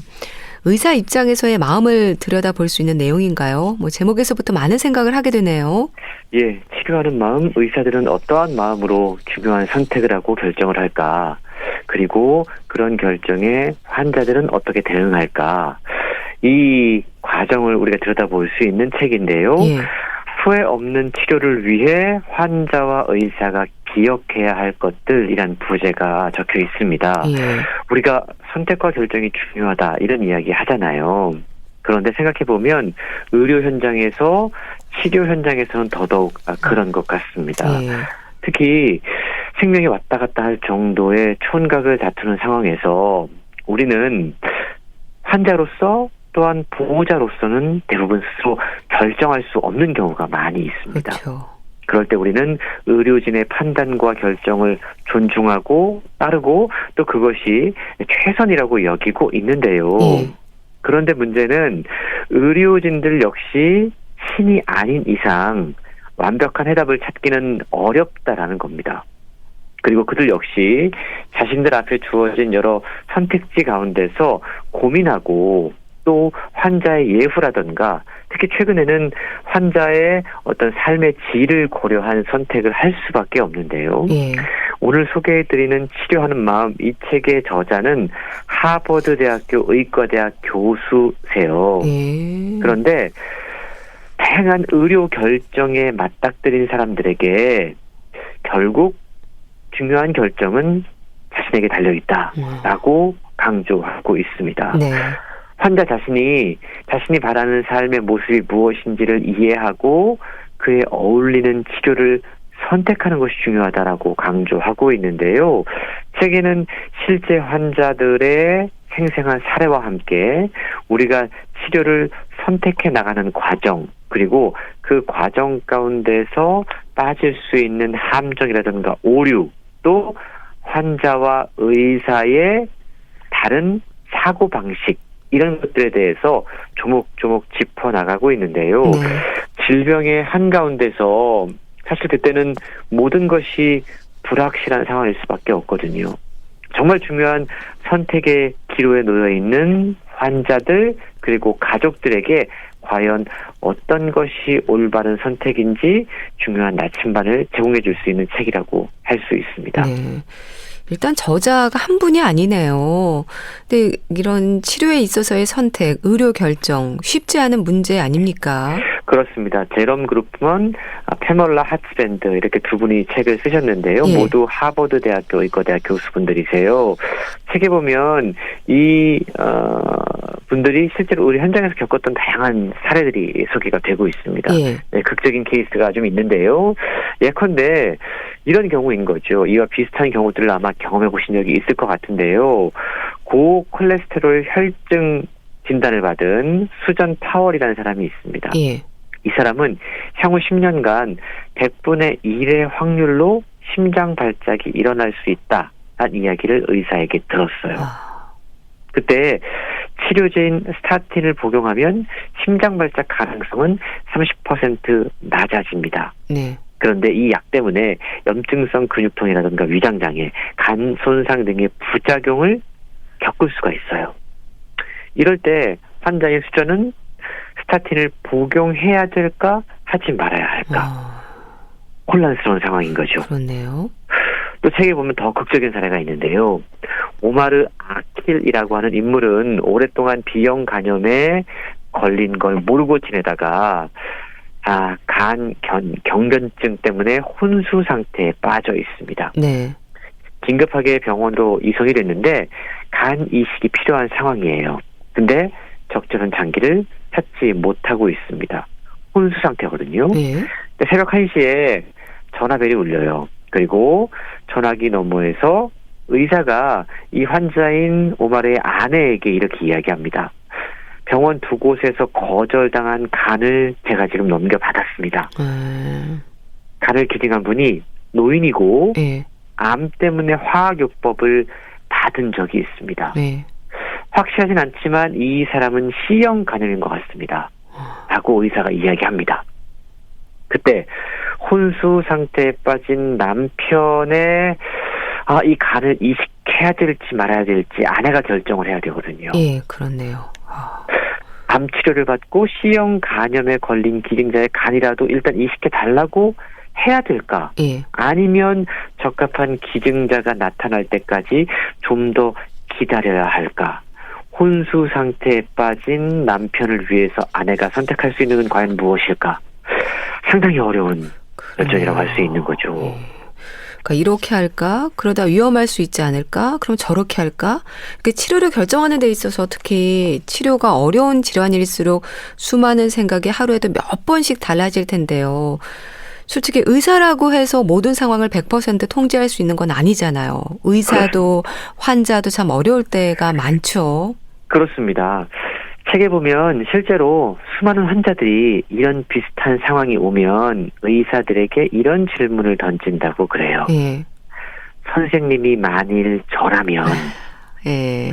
의사 입장에서의 마음을 들여다볼 수 있는 내용인가요? 뭐 제목에서부터 많은 생각을 하게 되네요. 예, 치료하는 마음, 의사들은 어떠한 마음으로 중요한 선택을 하고 결정을 할까? 그리고 그런 결정에 환자들은 어떻게 대응할까? 이 과정을 우리가 들여다볼 수 있는 책인데요. 예. 후회 없는 치료를 위해 환자와 의사가 기억해야 할 것들이란 부제가 적혀 있습니다. 예. 우리가 선택과 결정이 중요하다 이런 이야기 하잖아요. 그런데 생각해보면 의료 현장에서 치료 현장에서는 더더욱 그런 것 같습니다. 예. 특히 생명이 왔다 갔다 할 정도의 촌각을 다투는 상황에서 우리는 환자로서 또한 보호자로서는 대부분 스스로 결정할 수 없는 경우가 많이 있습니다. 그렇죠. 그럴 때 우리는 의료진의 판단과 결정을 존중하고 따르고 또 그것이 최선이라고 여기고 있는데요. 그런데 문제는 의료진들 역시 신이 아닌 이상 완벽한 해답을 찾기는 어렵다라는 겁니다. 그리고 그들 역시 자신들 앞에 주어진 여러 선택지 가운데서 고민하고 또 환자의 예후라든가 특히 최근에는 환자의 어떤 삶의 질을 고려한 선택을 할 수밖에 없는데요. 예. 오늘 소개해드리는 치료하는 마음 이 책의 저자는 하버드대학교 의과대학 교수세요. 예. 그런데 다양한 의료 결정에 맞닥뜨린 사람들에게 결국 중요한 결정은 자신에게 달려있다라고 강조하고 있습니다. 네. 환자 자신이 바라는 삶의 모습이 무엇인지를 이해하고 그에 어울리는 치료를 선택하는 것이 중요하다라고 강조하고 있는데요. 책에는 실제 환자들의 생생한 사례와 함께 우리가 치료를 선택해 나가는 과정 그리고 그 과정 가운데서 빠질 수 있는 함정이라든가 오류 또 환자와 의사의 다른 사고방식 이런 것들에 대해서 조목조목 짚어나가고 있는데요. 네. 질병의 한가운데서 사실 그때는 모든 것이 불확실한 상황일 수밖에 없거든요. 정말 중요한 선택의 기로에 놓여 있는 환자들 그리고 가족들에게 과연 어떤 것이 올바른 선택인지 중요한 나침반을 제공해 줄 수 있는 책이라고 할 수 있습니다. 네. 일단 저자가 한 분이 아니네요. 근데 이런 치료에 있어서의 선택, 의료 결정 쉽지 않은 문제 아닙니까? 그렇습니다. 제롬 그룹먼, 페멀라 하츠밴드 이렇게 두 분이 책을 쓰셨는데요. 예. 모두 하버드 대학교 의과대학 교수분들이세요. 책에 보면 이 분들이 실제로 우리 현장에서 겪었던 다양한 사례들이 소개가 되고 있습니다. 예. 네, 극적인 케이스가 좀 있는데요. 예컨대 이런 경우인 거죠. 이와 비슷한 경우들을 아마 경험해 보신 적이 있을 것 같은데요. 고콜레스테롤 혈증 진단을 받은 수전 파월이라는 사람이 있습니다. 예. 이 사람은 향후 10년간 100분의 1의 확률로 심장 발작이 일어날 수 있다는 이야기를 의사에게 들었어요. 그때 치료제인 스타틴을 복용하면 심장 발작 가능성은 30% 낮아집니다. 네. 그런데 이 약 때문에 염증성 근육통이라든가 위장장애, 간 손상 등의 부작용을 겪을 수가 있어요. 이럴 때 환자의 수전은 스타틴을 복용해야 될까 하지 말아야 할까 혼란스러운 상황인 거죠. 그렇네요. 또 책에 보면 더 극적인 사례가 있는데요. 오마르 아킬이라고 하는 인물은 오랫동안 B형 간염에 걸린 걸 모르고 지내다가 간 경변증 때문에 혼수 상태에 빠져 있습니다. 네. 긴급하게 병원으로 이송이 됐는데 간 이식이 필요한 상황이에요. 근데 적절한 장기를 찾지 못하고 있습니다. 혼수 상태거든요. 네. 근데 새벽 1시에 전화벨이 울려요. 그리고 전화기 너머에서 의사가 이 환자인 오마르의 아내에게 이렇게 이야기합니다. 병원 두 곳에서 거절당한 간을 제가 지금 넘겨받았습니다. 간을 기증한 분이 노인이고 네. 암 때문에 화학요법을 받은 적이 있습니다. 네. 확실하진 않지만 이 사람은 C형 간염인 것 같습니다. 라고 의사가 이야기합니다. 그때 혼수 상태에 빠진 남편의 이 간을 이식해야 될지 말아야 될지 아내가 결정을 해야 되거든요. 예, 그렇네요. 암 치료를 받고 C형 간염에 걸린 기증자의 간이라도 일단 이식해 달라고 해야 될까? 예. 아니면 적합한 기증자가 나타날 때까지 좀 더 기다려야 할까? 혼수 상태에 빠진 남편을 위해서 아내가 선택할 수 있는 건 과연 무엇일까? 상당히 어려운 결정이라고 할 수 있는 거죠. 예. 그러니까 이렇게 할까? 그러다 위험할 수 있지 않을까? 그럼 저렇게 할까? 치료를 결정하는 데 있어서 특히 치료가 어려운 질환일수록 수많은 생각이 하루에도 몇 번씩 달라질 텐데요. 솔직히 의사라고 해서 모든 상황을 100% 통제할 수 있는 건 아니잖아요. 의사도 환자도 참 어려울 때가 많죠. 그렇습니다. 책에 보면 실제로 수많은 환자들이 이런 비슷한 상황이 오면 의사들에게 이런 질문을 던진다고 그래요. 예. 선생님이 만일 저라면 예.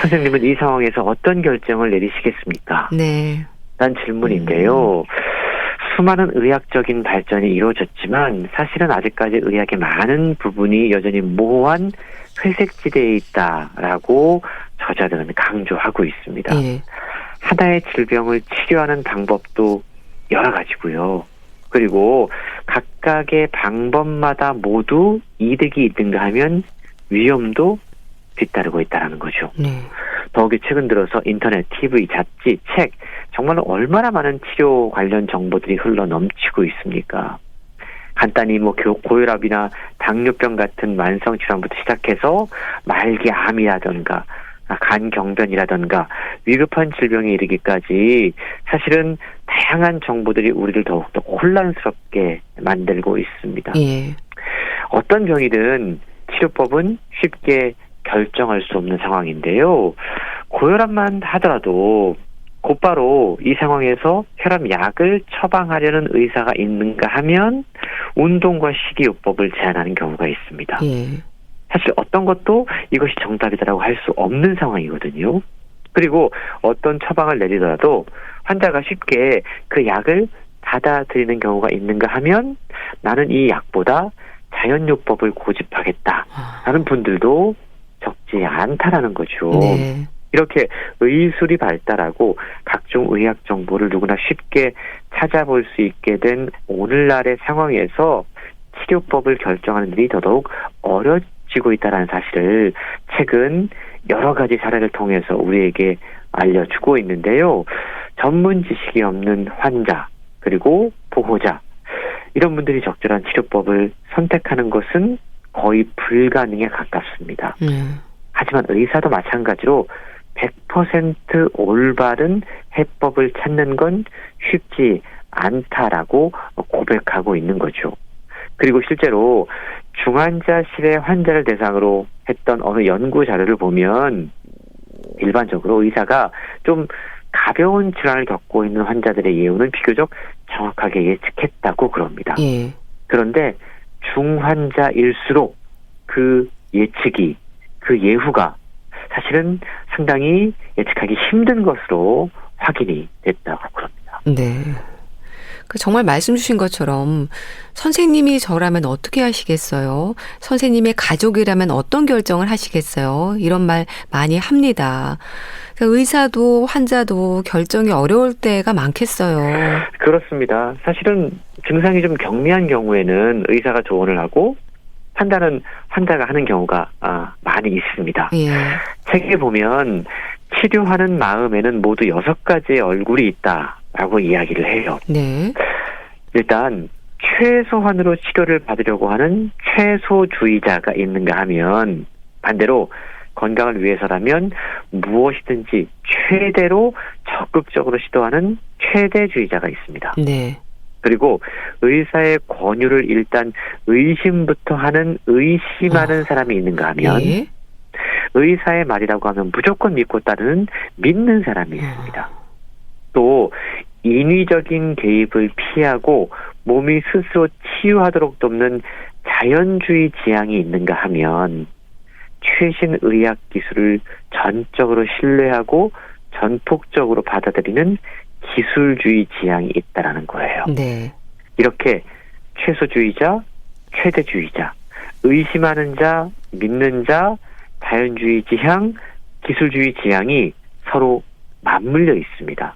선생님은 이 상황에서 어떤 결정을 내리시겠습니까? 네. 란 질문인데요. 수많은 의학적인 발전이 이루어졌지만 사실은 아직까지 의학의 많은 부분이 여전히 모호한 회색지대에 있다라고 저자들은 강조하고 있습니다. 예. 하나의 질병을 치료하는 방법도 여러 가지고요. 그리고 각각의 방법마다 모두 이득이 있는가 하면 위험도 뒤따르고 있다는 거죠. 네. 더욱이 최근 들어서 인터넷, TV, 잡지, 책 정말로 얼마나 많은 치료 관련 정보들이 흘러 넘치고 있습니까? 간단히 고혈압이나 당뇨병 같은 만성 질환부터 시작해서 말기 암이라든가 간경변이라든가 위급한 질병에 이르기까지 사실은 다양한 정보들이 우리를 더욱더 혼란스럽게 만들고 있습니다. 예. 어떤 병이든 치료법은 쉽게 결정할 수 없는 상황인데요. 고혈압만 하더라도 곧바로 이 상황에서 혈압약을 처방하려는 의사가 있는가 하면 운동과 식이요법을 제한하는 경우가 있습니다. 예. 사실 어떤 것도 이것이 정답이다라고 할 수 없는 상황이거든요. 그리고 어떤 처방을 내리더라도 환자가 쉽게 그 약을 받아들이는 경우가 있는가 하면 나는 이 약보다 자연요법을 고집하겠다라는 분들도 적지 않다라는 거죠. 네. 이렇게 의술이 발달하고 각종 의학 정보를 누구나 쉽게 찾아볼 수 있게 된 오늘날의 상황에서 치료법을 결정하는 일이 더더욱 어려워진 쥐고 있다는 사실을 최근 여러 가지 사례를 통해서 우리에게 알려주고 있는데요. 전문 지식이 없는 환자 그리고 보호자 이런 분들이 적절한 치료법을 선택하는 것은 거의 불가능에 가깝습니다. 하지만 의사도 마찬가지로 100% 올바른 해법을 찾는 건 쉽지 않다라고 고백하고 있는 거죠. 그리고 실제로 중환자실의 환자를 대상으로 했던 어느 연구 자료를 보면 일반적으로 의사가 좀 가벼운 질환을 겪고 있는 환자들의 예후는 비교적 정확하게 예측했다고 그럽니다. 예. 그런데 중환자일수록 그 예측이, 그 예후가 사실은 상당히 예측하기 힘든 것으로 확인이 됐다고 그럽니다. 네. 정말 말씀 주신 것처럼 선생님이 저라면 어떻게 하시겠어요? 선생님의 가족이라면 어떤 결정을 하시겠어요? 이런 말 많이 합니다. 의사도 환자도 결정이 어려울 때가 많겠어요. 그렇습니다. 사실은 증상이 좀 경미한 경우에는 의사가 조언을 하고 판단은 환자가 하는 경우가 많이 있습니다. 예. 책에 보면 치료하는 마음에는 모두 6가지의 얼굴이 있다라고 이야기를 해요. 네. 일단 최소한으로 치료를 받으려고 하는 최소주의자가 있는가 하면 반대로 건강을 위해서라면 무엇이든지 최대로 적극적으로 시도하는 최대주의자가 있습니다. 네. 그리고 의사의 권유를 일단 의심부터 하는 의심하는 사람이 있는가 하면 예. 의사의 말이라고 하면 무조건 믿고 따르는 믿는 사람이 있습니다. 또 인위적인 개입을 피하고 몸이 스스로 치유하도록 돕는 자연주의 지향이 있는가 하면 최신 의학 기술을 전적으로 신뢰하고 전폭적으로 받아들이는 기술주의 지향이 있다라는 거예요. 네. 이렇게 최소주의자, 최대주의자, 의심하는 자, 믿는 자, 자연주의 지향, 기술주의 지향이 서로 맞물려 있습니다.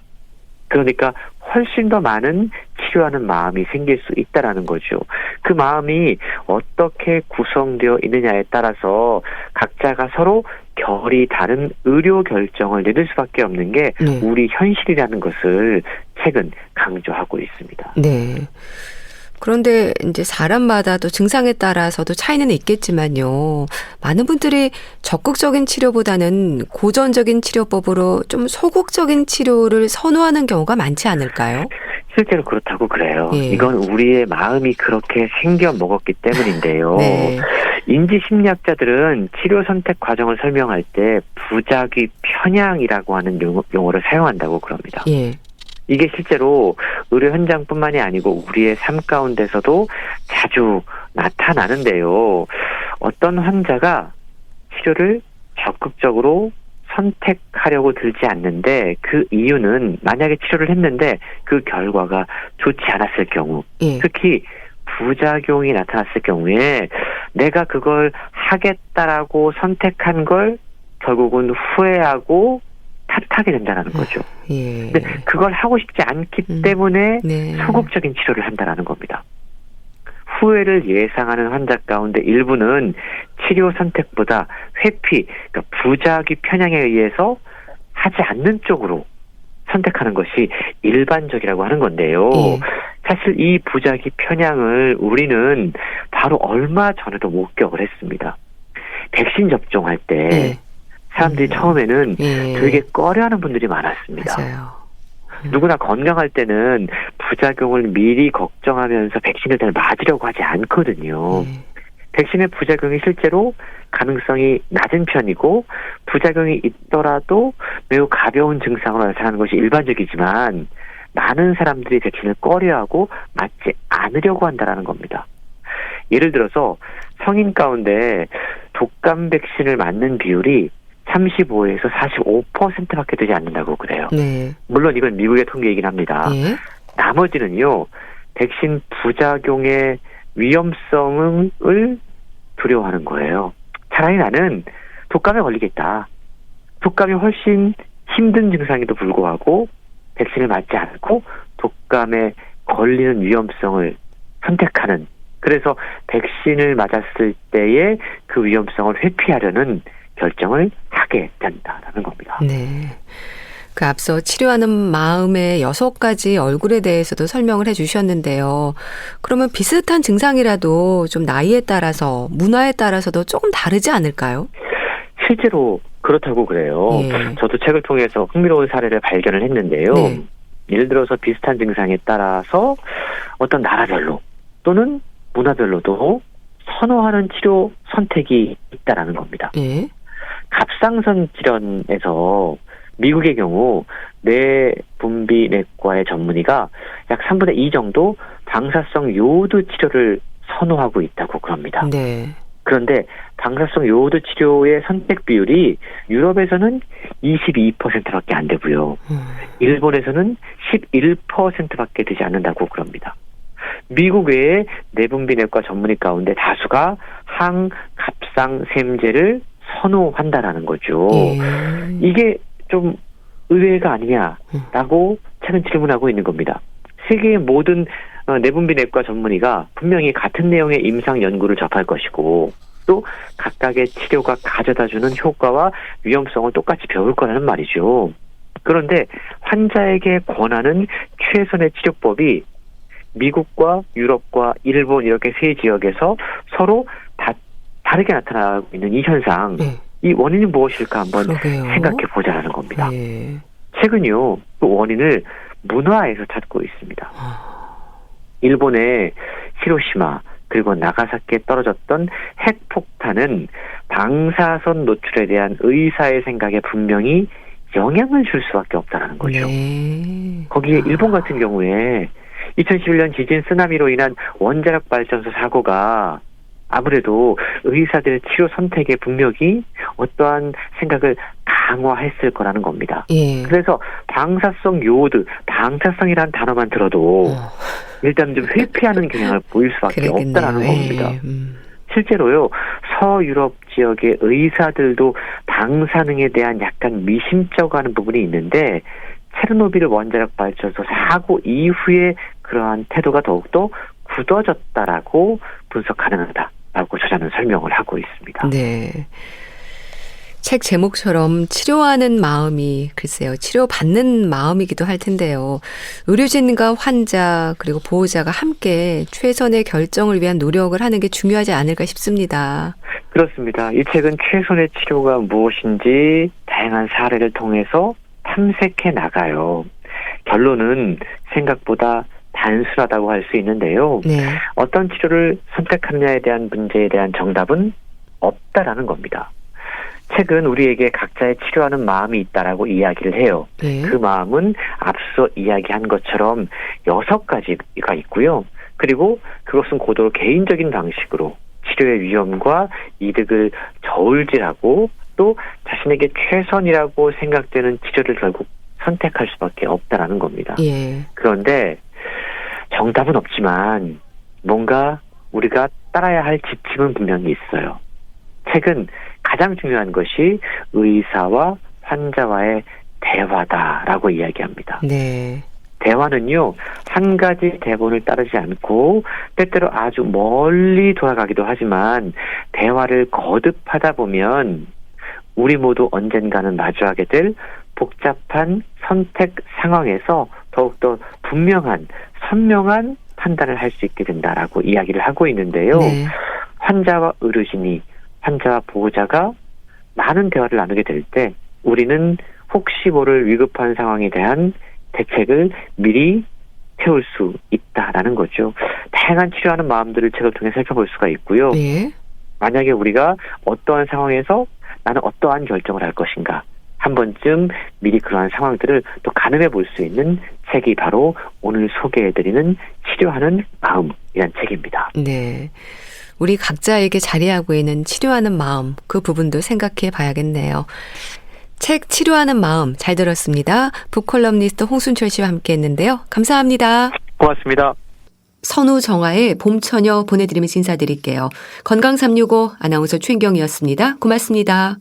그러니까 훨씬 더 많은 치료하는 마음이 생길 수 있다라는 거죠. 그 마음이 어떻게 구성되어 있느냐에 따라서 각자가 서로 결이 다른 의료 결정을 내릴 수밖에 없는 게 우리 현실이라는 것을 책은 강조하고 있습니다. 네. 그런데 이제 사람마다 또 증상에 따라서도 차이는 있겠지만요. 많은 분들이 적극적인 치료보다는 고전적인 치료법으로 좀 소극적인 치료를 선호하는 경우가 많지 않을까요? 실제로 그렇다고 그래요. 예. 이건 우리의 마음이 그렇게 생겨 먹었기 때문인데요. 네. 인지심리학자들은 치료 선택 과정을 설명할 때 부작위 편향이라고 하는 용어를 사용한다고 그럽니다. 예. 이게 실제로 의료 현장뿐만이 아니고 우리의 삶 가운데서도 자주 나타나는데요. 어떤 환자가 치료를 적극적으로 선택하려고 들지 않는데 그 이유는 만약에 치료를 했는데 그 결과가 좋지 않았을 경우, 예. 특히 부작용이 나타났을 경우에 내가 그걸 하겠다라고 선택한 걸 결국은 후회하고 탓하게 된다는 거죠. 예. 근데 그걸 하고 싶지 않기 때문에 네. 소극적인 치료를 한다는 겁니다. 후회를 예상하는 환자 가운데 일부는 치료 선택보다 회피, 그러니까 부작위 편향에 의해서 하지 않는 쪽으로 선택하는 것이 일반적이라고 하는 건데요. 예. 사실 이 부작위 편향을 우리는 바로 얼마 전에도 목격을 했습니다. 백신 접종할 때 예. 사람들이 처음에는 예. 되게 꺼려하는 분들이 많았습니다. 맞아요. 누구나 건강할 때는 부작용을 미리 걱정하면서 백신을 잘 맞으려고 하지 않거든요. 예. 백신의 부작용이 실제로 가능성이 낮은 편이고 부작용이 있더라도 매우 가벼운 증상으로 나타나는 것이 일반적이지만 많은 사람들이 백신을 꺼려하고 맞지 않으려고 한다는 겁니다. 예를 들어서 성인 가운데 독감 백신을 맞는 비율이 35에서 45%밖에 되지 않는다고 그래요. 네. 물론 이건 미국의 통계이긴 합니다. 예. 나머지는요, 백신 부작용의 위험성을 두려워하는 거예요. 차라리 나는 독감에 걸리겠다. 독감이 훨씬 힘든 증상에도 불구하고 백신을 맞지 않고 독감에 걸리는 위험성을 선택하는 그래서 백신을 맞았을 때의 그 위험성을 회피하려는 결정을 하게 된다라는 겁니다. 네. 그 앞서 치료하는 마음의 6가지 얼굴에 대해서도 설명을 해 주셨는데요. 그러면 비슷한 증상이라도 좀 나이에 따라서, 문화에 따라서도 조금 다르지 않을까요? 실제로 그렇다고 그래요. 예. 저도 책을 통해서 흥미로운 사례를 발견을 했는데요. 네. 예를 들어서 비슷한 증상에 따라서 어떤 나라별로 또는 문화별로도 선호하는 치료 선택이 있다라는 겁니다. 예. 갑상선 질환에서 미국의 경우 뇌분비내과의 전문의가 약 3분의 2 정도 방사성 요오드 치료를 선호하고 있다고 그럽니다. 네. 그런데 방사성 요오드 치료의 선택 비율이 유럽에서는 22%밖에 안 되고요. 일본에서는 11%밖에 되지 않는다고 그럽니다. 미국 외에 내분비내과 전문의 가운데 다수가 항갑상샘제를 선호한다라는 거죠. 예. 이게 좀 의외가 아니냐라고 최근 질문하고 있는 겁니다. 세계의 모든 내분비내과 전문의가 분명히 같은 내용의 임상 연구를 접할 것이고 또 각각의 치료가 가져다주는 효과와 위험성을 똑같이 배울 거라는 말이죠. 그런데 환자에게 권하는 최선의 치료법이 미국과 유럽과 일본 이렇게 세 지역에서 서로 다르게 나타나고 있는 이 현상, 네. 이 원인이 무엇일까 한번 그러게요. 생각해 보자라는 겁니다. 예. 최근요, 그 원인을 문화에서 찾고 있습니다. 일본의 히로시마 그리고 나가사키에 떨어졌던 핵폭탄은 방사선 노출에 대한 의사의 생각에 분명히 영향을 줄 수밖에 없다는 거죠. 네. 거기에 일본 같은 경우에 2011년 지진 쓰나미로 인한 원자력 발전소 사고가 아무래도 의사들의 치료 선택에 분명히 어떠한 생각을 강화했을 거라는 겁니다. 예. 그래서 방사성 요오드, 방사성이라는 단어만 들어도 일단 좀 회피하는 경향을 보일 수밖에 없다라는 겁니다. 실제로요, 서유럽 지역의 의사들도 방사능에 대한 약간 미심쩍어하는 부분이 있는데 체르노빌 원자력 발전소 사고 이후에 그러한 태도가 더욱더 굳어졌다라고 분석 가능하다라고 저자는 설명을 하고 있습니다. 네. 책 제목처럼 치료하는 마음이 글쎄요, 치료받는 마음이기도 할 텐데요. 의료진과 환자 그리고 보호자가 함께 최선의 결정을 위한 노력을 하는 게 중요하지 않을까 싶습니다. 그렇습니다. 이 책은 최선의 치료가 무엇인지 다양한 사례를 통해서 탐색해 나가요. 결론은 생각보다 단순하다고 할 수 있는데요. 네. 어떤 치료를 선택하느냐에 대한 문제에 대한 정답은 없다라는 겁니다. 책은 우리에게 각자의 치료하는 마음이 있다라고 이야기를 해요. 네. 그 마음은 앞서 이야기한 것처럼 6가지가 있고요. 그리고 그것은 고도로 개인적인 방식으로 치료의 위험과 이득을 저울질하고 또 자신에게 최선이라고 생각되는 치료를 결국 선택할 수밖에 없다라는 겁니다. 예. 그런데 정답은 없지만 뭔가 우리가 따라야 할 지침은 분명히 있어요. 책은 가장 중요한 것이 의사와 환자와의 대화다라고 이야기합니다. 네. 대화는요, 한 가지 대본을 따르지 않고 때때로 아주 멀리 돌아가기도 하지만 대화를 거듭하다 보면 우리 모두 언젠가는 마주하게 될 복잡한 선택 상황에서 더욱더 분명한, 선명한 판단을 할 수 있게 된다라고 이야기를 하고 있는데요. 네. 환자와 의료진이, 환자와 보호자가 많은 대화를 나누게 될 때 우리는 혹시 모를 위급한 상황에 대한 대책을 미리 세울 수 있다라는 거죠. 다양한 치료하는 마음들을 책을 통해 살펴볼 수가 있고요. 네. 만약에 우리가 어떠한 상황에서 나는 어떠한 결정을 할 것인가 한 번쯤 미리 그러한 상황들을 또 가늠해 볼 수 있는 책이 바로 오늘 소개해드리는 치료하는 마음이란 책입니다. 네. 우리 각자에게 자리하고 있는 치료하는 마음, 그 부분도 생각해 봐야겠네요. 책 치료하는 마음 잘 들었습니다. 북컬럼니스트 홍순철 씨와 함께 했는데요. 감사합니다. 고맙습니다. 선우정아의 봄처녀 보내드리면서 인사드릴게요. 건강365 아나운서 최인경이었습니다. 고맙습니다.